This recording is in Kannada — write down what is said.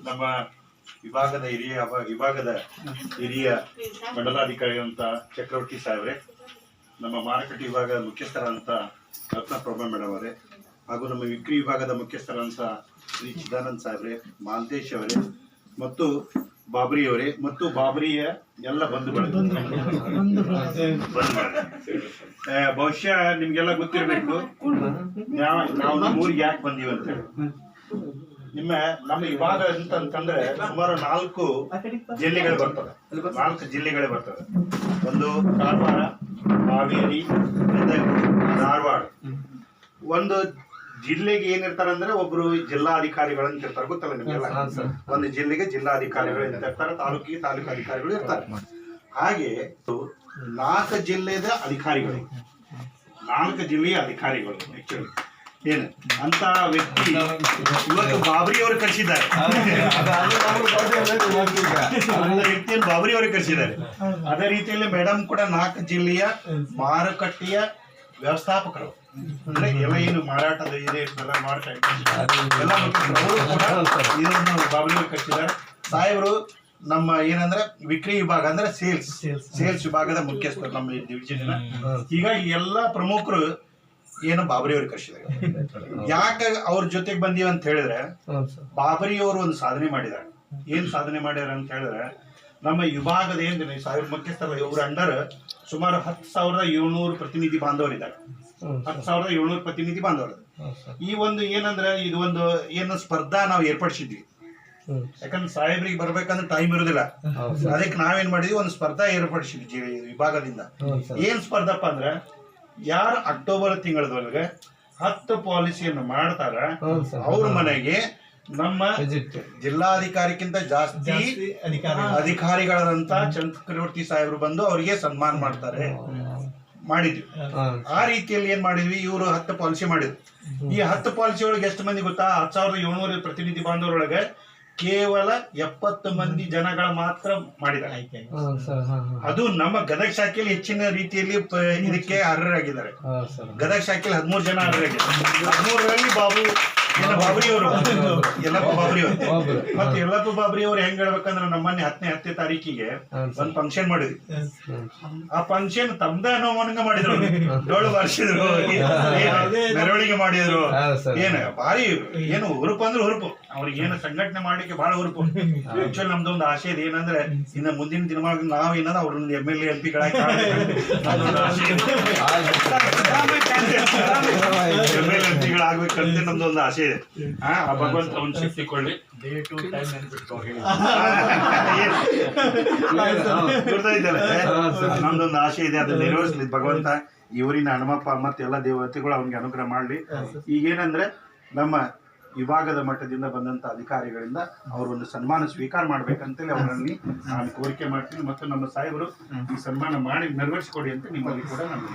ನಮ್ಮ ವಿಭಾಗದ ಹಿರಿಯ ಮಂಡಲಾಧಿಕಾರಿ ಅಂತ ಚಕ್ರವರ್ತಿ ಸಾಹೇಬ್ರೆ, ನಮ್ಮ ಮಾರುಕಟ್ಟೆ ವಿಭಾಗದ ಮುಖ್ಯಸ್ಥರಂತ ರತ್ನಪ್ರಭಾ ಮೇಡಮ್ ಅವರೇ, ಹಾಗೂ ನಮ್ಮ ವಿಕ್ರಿ ವಿಭಾಗದ ಮುಖ್ಯಸ್ಥರಂತ ಶ್ರೀ ಚಿದಾನಂದ್ ಸಾಹೇಬ್ರೆ, ಮಾಂತೇಶ್ ಅವರೇ ಮತ್ತು ಬಾಬ್ರಿ ಅವರೇ ಮತ್ತು ಬಾಬ್ರಿಯ ಎಲ್ಲ ಬಂಧುಗಳು, ಬಹುಶಃ ನಿಮ್ಗೆಲ್ಲ ಗೊತ್ತಿರಬೇಕು ನಾವು ಊರಿಗೆ ಯಾಕೆ ಬಂದೀವಿ ಅಂತ ಹೇಳಿ. ನಮ್ಮ ವಿಭಾಗ ಅಂತಂದ್ರೆ ಸುಮಾರು 4 ಜಿಲ್ಲೆಗಳು ಬರ್ತವೆ. 4 ಜಿಲ್ಲೆಗಳೇ ಬರ್ತವೆ. ಒಂದು ಕಾರವಾರ, ಹಾವೇರಿ, ಗದಗ, ಧಾರವಾಡ. ಒಂದು ಜಿಲ್ಲೆಗೆ ಏನಿರ್ತಾರೆ ಅಂದ್ರೆ ಒಬ್ರು ಜಿಲ್ಲಾಧಿಕಾರಿಗಳಂತ ಇರ್ತಾರೆ, ಗೊತ್ತಲ್ಲ ನಿಮ್ಗೆಲ್ಲ. ಒಂದು ಜಿಲ್ಲೆಗೆ ಜಿಲ್ಲಾಧಿಕಾರಿಗಳು ಅಂತ ಇರ್ತಾರೆ, ತಾಲೂಕಿಗೆ ತಾಲೂಕಾಧಿಕಾರಿಗಳು ಇರ್ತಾರೆ. ಹಾಗೆ 4 ಜಿಲ್ಲೆದ ಅಧಿಕಾರಿಗಳು, 4 ಜಿಲ್ಲೆಯ ಅಧಿಕಾರಿಗಳು ಆಕ್ಚುಲಿ ಏನು ಅಂತ ವ್ಯಕ್ತಿ ಇವತ್ತು ಬಾಬ್ರಿ ಅವರು ಕಳಿಸಿದ್ದಾರೆ. ವ್ಯಕ್ತಿಯನ್ನು ಬಾಬ್ರಿ ಅವರು ಕಳಿಸಿದ್ದಾರೆ. ಅದೇ ರೀತಿಯಲ್ಲಿ ಮೇಡಮ್ ಕೂಡ 4 ಜಿಲ್ಲೆಯ ಮಾರುಕಟ್ಟೆಯ ವ್ಯವಸ್ಥಾಪಕರು, ಅಂದ್ರೆ ಎಲ್ಲ ಏನು ಮಾರಾಟದ ಇದೆ ಎಲ್ಲ ಮಾರಾಟ ಎಲ್ಲ ಇದನ್ನು ಬಾಬ್ರಿ ಅವರು ಕಳಿಸಿದ್ದಾರೆ. ಸಾಹೇಬರು ನಮ್ಮ ಏನಂದ್ರೆ ವಿಕ್ರಿ ವಿಭಾಗ ಅಂದ್ರೆ ಸೇಲ್ಸ್ ವಿಭಾಗದ ಮುಖ್ಯಸ್ಥರು ನಮ್ಮ ಡಿವಿಷನ್. ಹೀಗಾಗಿ ಎಲ್ಲ ಪ್ರಮುಖರು ಏನು ಬಾಬ್ರಿ ಅವ್ರಿಗೆ ಕರ್ಸಿದ್ದಾರೆ. ಯಾಕೆ ಅವ್ರ ಜೊತೆಗೆ ಬಂದೀವಿ ಅಂತ ಹೇಳಿದ್ರೆ, ಬಾಬ್ರಿ ಅವರು ಒಂದು ಸಾಧನೆ ಮಾಡಿದ್ದಾರೆ. ಏನ್ ಸಾಧನೆ ಮಾಡ್ಯಾರ ಅಂತ ಹೇಳಿದ್ರೆ, ನಮ್ಮ ವಿಭಾಗದ ಏನ್ ಸಾವಿರ ಮುಖ್ಯಸ್ಥರ ಇವ್ರ ಅಂಡರ್ ಸುಮಾರು 10,700 ಪ್ರತಿನಿಧಿ ಬಾಂಧವರಿದ್ದಾರೆ. 10,700 ಪ್ರತಿನಿಧಿ ಬಾಂಧವರು. ಈ ಒಂದು ಏನಂದ್ರೆ ಇದು ಒಂದು ಏನು ಸ್ಪರ್ಧಾ ನಾವು ಏರ್ಪಡಿಸಿದ್ವಿ. ಯಾಕಂದ್ರೆ ಸಾಹೇಬ್ರಿಗೆ ಬರ್ಬೇಕಂದ್ರೆ ಟೈಮ್ ಇರುದಿಲ್ಲ. ಅದಕ್ಕೆ ನಾವೇನ್ ಮಾಡಿದ್ವಿ, ಒಂದು ಸ್ಪರ್ಧಾ ಏರ್ಪಡಿಸಿದ್ವಿ ವಿಭಾಗದಿಂದ. ಏನ್ ಸ್ಪರ್ಧಪ್ಪ ಅಂದ್ರೆ, ಯಾರು ಅಕ್ಟೋಬರ್ ತಿಂಗಳದೊಳಗೆ 10 ಪಾಲಿಸಿಯನ್ನು ಮಾಡ್ತಾರ ಅವ್ರ ಮನೆಗೆ ನಮ್ಮ ಜಿಲ್ಲಾಧಿಕಾರಿಗಿಂತ ಜಾಸ್ತಿ ಅಧಿಕಾರಿಗಳಂತ ಚಕ್ರವರ್ತಿ ಸಾಹೇಬರು ಬಂದು ಅವರಿಗೆ ಸನ್ಮಾನ ಮಾಡ್ತಾರೆ ಮಾಡಿದ್ವಿ. ಆ ರೀತಿಯಲ್ಲಿ ಏನ್ ಮಾಡಿದ್ವಿ, ಇವರು 10 ಪಾಲಿಸಿ ಮಾಡಿದ್ವಿ. ಈ 10 ಪಾಲಿಸಿ ಒಳಗೆ ಎಷ್ಟು ಮಂದಿ ಗೊತ್ತಾ, 10,700 ಪ್ರತಿನಿಧಿ ಬಾಂಧವರೊಳಗೆ ಕೇವಲ 70 ಮಂದಿ ಜನಗಳ ಮಾತ್ರ ಮಾಡಿದ್ದಾರೆ. ಅದು ನಮ್ಮ ಗದಗ ಶಾಖೆಯಲ್ಲಿ ಹೆಚ್ಚಿನ ರೀತಿಯಲ್ಲಿ ಇದಕ್ಕೆ ಅರ್ಹರಾಗಿದ್ದಾರೆ. ಗದಗ ಶಾಖೆಯಲ್ಲಿ 13 ಜನ ಅರ್ಹರಾಗಿದ್ದಾರೆ. 13ರಲ್ಲಿ ಬಾಬ್ರಿ ಅವರು ಯಲ್ಲಪ್ಪ ಬಾಬ್ರಿ ಅವರು ಮತ್ತೆ ಯಲ್ಲಪ್ಪ ಬಾಬ್ರಿ ಅವರು ಹೆಂಗ್ ಹೇಳ್ಬೇಕಂದ್ರೆ, ನಮ್ಮನ್ನೆ 10ನೇ ತಾರೀಕಿಗೆ ಒಂದ್ ಫಂಕ್ಷನ್ ಮಾಡಿದ್ವಿ. ಆ ಫಂಕ್ಷನ್ ತಮ್ದ ನೋವನ್ಗ ಮಾಡಿದ್ರು, ಡೋಳು ಬಾರಿಸಿದ್ರು, ಮೆರವಣಿಗೆ ಮಾಡಿದ್ರು. ಏನ ಭಾರಿ ಏನು ಹುರುಪು ಅಂದ್ರೆ ಹುರುಪು, ಅವ್ರಿಗೆ ಏನು ಸಂಘಟನೆ ಮಾಡ್ಲಿಕ್ಕೆ ಬಹಳ ಹುರುಪು. ಆಕ್ಚುಲಿ ನಮ್ದೊಂದು ಆಸೆ ಇದೆ, ಏನಂದ್ರೆ ಇನ್ನು ಮುಂದಿನ ದಿನಮಾನ ನಾವ್ ಏನಂದ್ರೆ ಅವ್ರನ್ನ MLA MP ಗಳಾಗ್ಬೇಕಂತ ನಮ್ದೊಂದು ಆಸೆ ಇದೆ. ಆ ಭಗವಂತ ಒಂದು ಶಕ್ತಿ ಕೊಳ್ಳಿ. ನಮ್ದೊಂದು ಆಸೆ ಇದೆ, ಅದು ನೆರವೇರಿಸಲಿ ಭಗವಂತ. ಇವರಿನ ಹನುಮಪ್ಪ ಮತ್ತೆ ಎಲ್ಲ ದೇವತೆಗಳು ಅವನಿಗೆ ಅನುಗ್ರಹ ಮಾಡ್ಲಿ. ಈಗೇನಂದ್ರೆ ನಮ್ಮ ವಿಭಾಗದ ಮಟ್ಟದಿಂದ ಬಂದಂತ ಅಧಿಕಾರಿಗಳಿಂದ ಅವರೊಂದು ಸನ್ಮಾನ ಸ್ವೀಕಾರ ಮಾಡ್ಬೇಕಂತೇಳಿ ಅವರಲ್ಲಿ ನಾನು ಕೋರಿಕೆ ಮಾಡ್ತೀನಿ. ಮತ್ತು ನಮ್ಮ ಸಾಹೇಬರು ಈ ಸನ್ಮಾನ ಮಾಡಿ ನೆರವೇರಿಸಿಕೊಡಿ ಅಂತ ನಿಮ್ಮಲ್ಲಿ ಕೂಡ ನಾನು